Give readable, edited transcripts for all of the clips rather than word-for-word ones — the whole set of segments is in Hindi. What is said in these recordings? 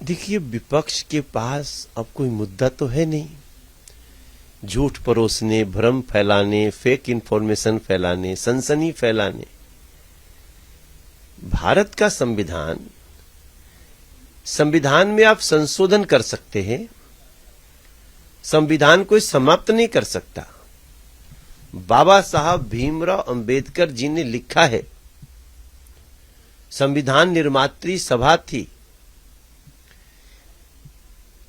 देखिए, विपक्ष के पास अब कोई मुद्दा तो है नहीं। झूठ परोसने, भ्रम फैलाने, फेक इंफॉर्मेशन फैलाने, सनसनी फैलाने। भारत का संविधान में आप संशोधन कर सकते हैं, संविधान कोई समाप्त नहीं कर सकता। बाबा साहब भीमराव अंबेडकर जी ने लिखा है, संविधान निर्मात्री सभा थी,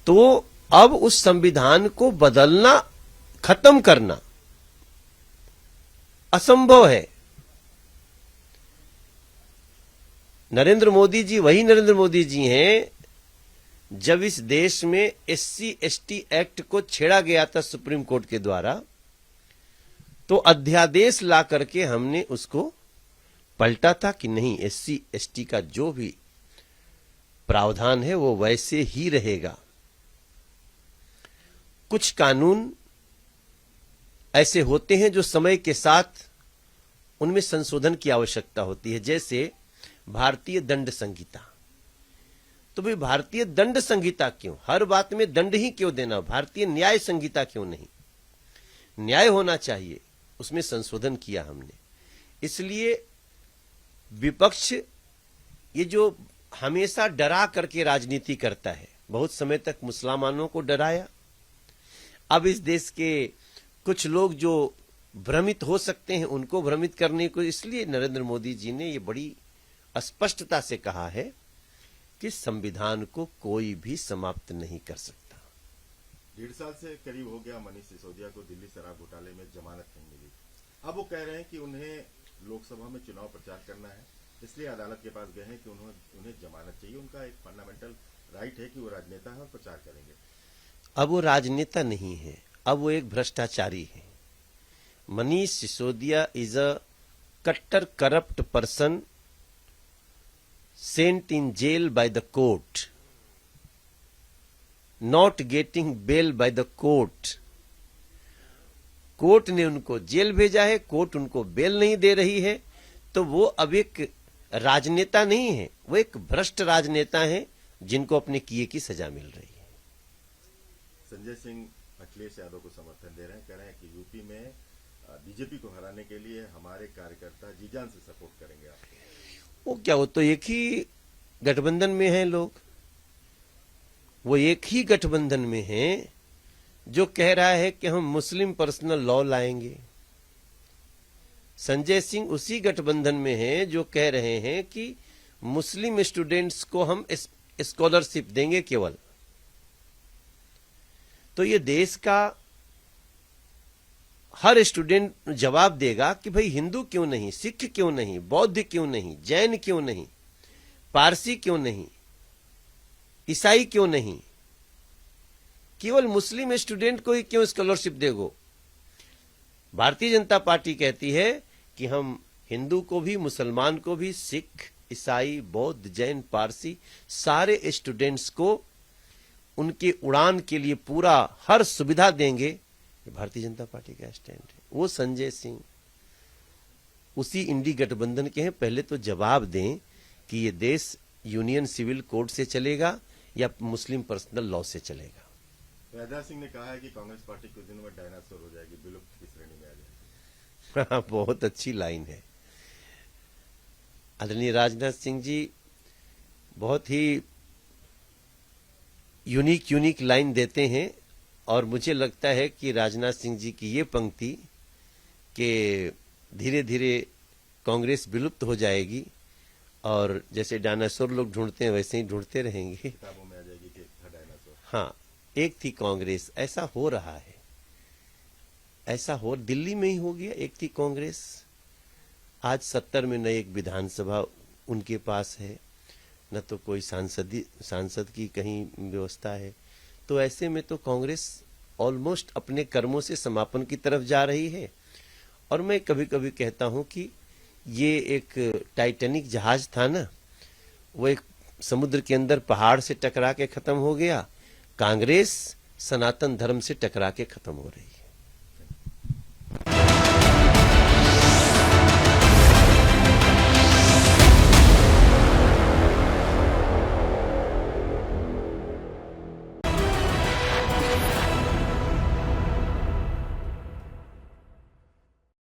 तो अब उस संविधान को बदलना, खत्म करना असंभव है। नरेंद्र मोदी जी वही नरेंद्र मोदी जी हैं जब इस देश में SC/ST एक्ट को छेड़ा गया था सुप्रीम कोर्ट के द्वारा, तो अध्यादेश ला करके हमने उसको पलटा था कि नहीं, SC/ST का जो भी प्रावधान है वो वैसे ही रहेगा। कुछ कानून ऐसे होते हैं जो समय के साथ उनमें संशोधन की आवश्यकता होती है, जैसे भारतीय दंड संहिता। तो भाई भारतीय दंड संहिता क्यों, हर बात में दंड ही क्यों देना, भारतीय न्याय संहिता क्यों नहीं? न्याय होना चाहिए, उसमें संशोधन किया हमने। इसलिए विपक्ष ये जो हमेशा डरा करके राजनीति करता है, बहुत समय तक मुसलमानों को डराया, अब इस देश के कुछ लोग जो भ्रमित हो सकते हैं उनको भ्रमित करने को, इसलिए नरेंद्र मोदी जी ने ये बड़ी स्पष्टता से कहा है कि संविधान को कोई भी समाप्त नहीं कर सकता। 1.5 साल से करीब हो गया मनीष सिसोदिया को दिल्ली शराब घोटाले में जमानत नहीं मिली। अब वो कह रहे हैं कि उन्हें लोकसभा में चुनाव प्रचार करना है, इसलिए अदालत के पास गए हैं कि उन्हें जमानत चाहिए। उनका एक फंडामेंटल राइट है कि वो राजनेता है और प्रचार करेंगे। अब वो राजनेता नहीं है, अब वो एक भ्रष्टाचारी है। मनीष सिसोदिया इज अ कट्टर corrupt person sent in jail by the court, not getting bail by the court. Court ने उनको जेल भेजा है, कोर्ट उनको बेल नहीं दे रही है, तो वो अब एक राजनेता नहीं है, वो एक भ्रष्ट राजनेता है जिनको अपने किए की सजा मिल रही है। संजय सिंह अखिलेश यादव को समर्थन दे रहे हैं, कह रहे हैं कि यूपी में बीजेपी को हराने के लिए हमारे कार्यकर्ता जी जान से सपोर्ट करेंगे आपको। वो क्या, वो तो एक ही गठबंधन में हैं लोग, वो एक ही गठबंधन में हैं जो कह रहा है कि हम मुस्लिम पर्सनल लॉ लाएंगे। संजय सिंह उसी गठबंधन में हैं जो कह रहे हैं कि मुस्लिम स्टूडेंट्स को हम स्कॉलरशिप देंगे केवल। तो ये देश का हर स्टूडेंट जवाब देगा कि भाई हिंदू क्यों नहीं, सिख क्यों नहीं, बौद्ध क्यों नहीं, जैन क्यों नहीं, पारसी क्यों नहीं, ईसाई क्यों नहीं, केवल मुस्लिम स्टूडेंट को ही क्यों स्कॉलरशिप देगो? भारतीय जनता पार्टी कहती है कि हम हिंदू को भी, मुसलमान को भी, सिख, ईसाई, बौद्ध, जैन, पारसी सारे स्टूडेंट्स को उनके उड़ान के लिए पूरा हर सुविधा देंगे। भारतीय जनता पार्टी का स्टैंड है। वो संजय सिंह उसी इंडी गठबंधन के हैं। पहले तो जवाब दें कि ये देश यूनियन सिविल कोड से चलेगा या मुस्लिम पर्सनल लॉ से चलेगा। राजनाथ सिंह ने कहा है कि कांग्रेस पार्टी कुछ दिनों में डायनासोर हो जाएगी, विलुप्त की श्रेणी में आ जाएगी। बहुत अच्छी लाइन है। आदरणीय राजनाथ सिंह जी बहुत ही यूनिक लाइन देते हैं, और मुझे लगता है कि राजनाथ सिंह जी की ये पंक्ति कि धीरे धीरे कांग्रेस विलुप्त हो जाएगी और जैसे डायनासोर लोग ढूंढते हैं वैसे ही ढूंढते रहेंगे। किताबों में आ जाएगी कि था डायनासोर। हाँ, एक थी कांग्रेस, ऐसा हो रहा है, ऐसा हो दिल्ली में ही हो गया। एक थी कांग्रेस, आज 70 में न एक विधानसभा उनके पास है, न तो कोई सांसद की कहीं व्यवस्था है। तो ऐसे में तो कांग्रेस ऑलमोस्ट अपने कर्मों से समापन की तरफ जा रही है। और मैं कभी कभी कहता हूं कि ये एक टाइटैनिक जहाज था ना, वो एक समुद्र के अंदर पहाड़ से टकरा के खत्म हो गया। कांग्रेस सनातन धर्म से टकरा के खत्म हो रही है।